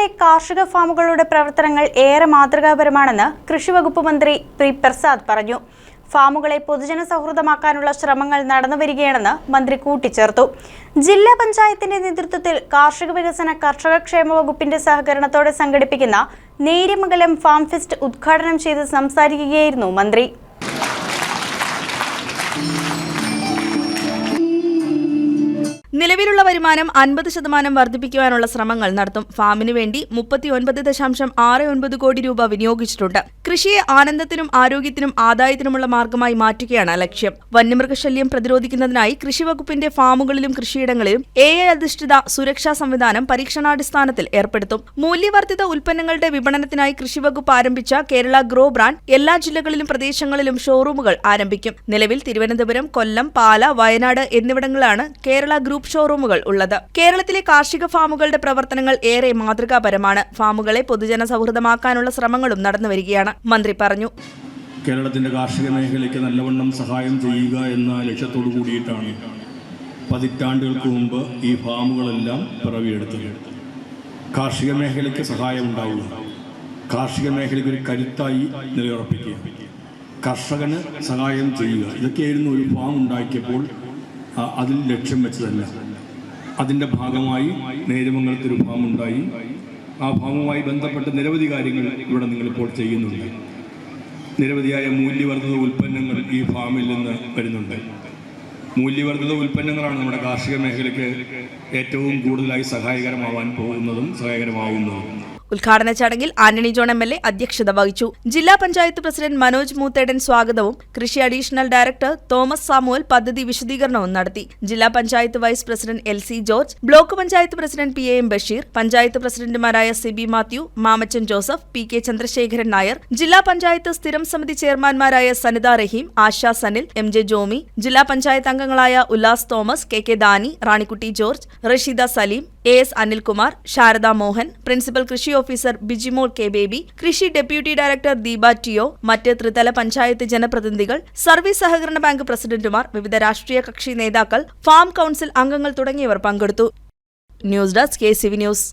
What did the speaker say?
കേരളത്തിലെ കാർഷിക ഫാമുകളുടെ പ്രവർത്തനങ്ങൾ ഏറെ മാതൃകാപരമാണെന്ന് കൃഷിവകുപ്പ് മന്ത്രി പി പ്രസാദ് പറഞ്ഞു. ഫാമുകളെ പൊതുജന സൗഹൃദമാക്കാനുള്ള ശ്രമങ്ങൾ നടന്നുവരികയാണെന്ന് മന്ത്രി കൂട്ടിച്ചേർത്തു. ജില്ലാ പഞ്ചായത്തിന്റെ നേതൃത്വത്തിൽ കാർഷിക വികസന കർഷകക്ഷേമ വകുപ്പിന്റെ സഹകരണത്തോടെ സംഘടിപ്പിക്കുന്ന നേര്യമംഗലം ഫാം ഫെസ്റ്റ് ഉദ്ഘാടനം ചെയ്ത് സംസാരിക്കുകയായിരുന്നു മന്ത്രി. നിലവിലുള്ള വരുമാനം 50% വർദ്ധിപ്പിക്കുവാനുള്ള ശ്രമങ്ങൾ നടത്തും. ഫാമിനു വേണ്ടി 39.69 കോടി രൂപ വിനിയോഗിച്ചിട്ടുണ്ട്. കൃഷിയെ ആനന്ദത്തിനും ആരോഗ്യത്തിനും ആദായത്തിനുമുള്ള മാർഗമായി മാറ്റുകയാണ് ലക്ഷ്യം. വന്യമൃഗശല്യം പ്രതിരോധിക്കുന്നതിനായി കൃഷിവകുപ്പിന്റെ ഫാമുകളിലും കൃഷിയിടങ്ങളിലും AI അധിഷ്ഠിത സുരക്ഷാ സംവിധാനം പരീക്ഷണാടിസ്ഥാനത്തിൽ ഏർപ്പെടുത്തും. മൂല്യവർദ്ധിത ഉൽപ്പന്നങ്ങളുടെ വിപണനത്തിനായി കൃഷിവകുപ്പ് ആരംഭിച്ച കേരള ഗ്രോ ബ്രാൻഡ് എല്ലാ ജില്ലകളിലും പ്രദേശങ്ങളിലും ഷോറൂമുകൾ ആരംഭിക്കും. നിലവിൽ തിരുവനന്തപുരം, കൊല്ലം, പാല, വയനാട് എന്നിവിടങ്ങളിലാണ് കേരള ഗ്രൂപ്പ് ഷോറൂമുകൾ ഉള്ളത്. കേരളത്തിലെ കാർഷിക ഫാമുകളുടെ പ്രവർത്തനങ്ങൾ ഏറെ മാതൃകാപരമാണ്. ഫാമുകളെ പൊതുജന സൗഹൃദമാക്കാനുള്ള ശ്രമങ്ങളും നടന്നുവരികയാണ് മന്ത്രി പറഞ്ഞു. കേരളത്തിന്റെ കാർഷിക മേഖലയ്ക്ക് നല്ലവണ്ണം സഹായം ചെയ്യുക എന്ന ലക്ഷ്യത്തോടു കൂടിയിട്ടാണ് പതിറ്റാണ്ടുകൾക്ക് മുമ്പ് ഈ ഫാമുകളെല്ലാം പിറവിയെടുത്തത്. കാർഷിക മേഖലയ്ക്ക് സഹായം ഉണ്ടാവുക, കാർഷിക മേഖലയ്ക്ക് ഒരു കരുത്തായി നിലയുറപ്പിക്കുക, കർഷകന് സഹായം ചെയ്യുക, ഇതൊക്കെയായിരുന്നു ഒരു ഫാം ഉണ്ടാക്കിയപ്പോൾ അതിൽ ലക്ഷ്യം വെച്ചതല്ല. അതിൻ്റെ ഭാഗമായി നേര്യമംഗലത്തൊരു ഫാം ഉണ്ടായി. ആ ഫാമുമായി ബന്ധപ്പെട്ട് നിരവധി കാര്യങ്ങൾ ഇവിടെ നിങ്ങളിപ്പോൾ ചെയ്യുന്നുണ്ട്. നിരവധിയായ മൂല്യവർദ്ധിത ഉൽപ്പന്നങ്ങൾ ഈ ഫാമിൽ നിന്ന് വരുന്നുണ്ട്. മൂല്യവർദ്ധിത ഉൽപ്പന്നങ്ങളാണ് നമ്മുടെ കാർഷിക മേഖലയ്ക്ക് ഏറ്റവും കൂടുതലായി സഹായകരമാവുന്നതും. ഉദ്ഘാടന ചടങ്ങിൽ ആന്റണി ജോൺ MLA അധ്യക്ഷത വഹിച്ചു. ജില്ലാ പഞ്ചായത്ത് പ്രസിഡന്റ് മനോജ് മൂത്തേടൻ സ്വാഗതവും കൃഷി അഡീഷണൽ ഡയറക്ടർ തോമസ് സാമുവൽ പദ്ധതി വിശദീകരണവും നടത്തി. ജില്ലാ panchayat vice president LC George, block panchayat president PAM Basheer, panchayat പ്രസിഡന്റുമാരായ CB Mathew, Mamachan Joseph, PK Chandrasekharan Nair, ജില്ലാ പഞ്ചായത്ത് സ്ഥിരം സമിതി ചെയർമാൻമാരായ സനിത റഹീം, ആശാ സനിൽ, MJ ജോമി, ജില്ലാ പഞ്ചായത്ത് അംഗങ്ങളായ Ullas Thomas, KK Dani, Ranikkutty George, Rasheeda Saleem, AS Anilkumar, Sharada Mohan, principal കൃഷി ഓഫീസർ ബിജിമോൾ K ബേബി, കൃഷി ഡെപ്യൂട്ടി ഡയറക്ടർ ദീപ TO, മറ്റ് ത്രിതല പഞ്ചായത്ത് ജനപ്രതിനിധികൾ, സർവീസ് സഹകരണ ബാങ്ക് പ്രസിഡന്റുമാർ, വിവിധ രാഷ്ട്രീയ കക്ഷി നേതാക്കൾ, ഫാം കൌൺസിൽ അംഗങ്ങൾ തുടങ്ങിയവർ പങ്കെടുത്തു. News desk KCV news.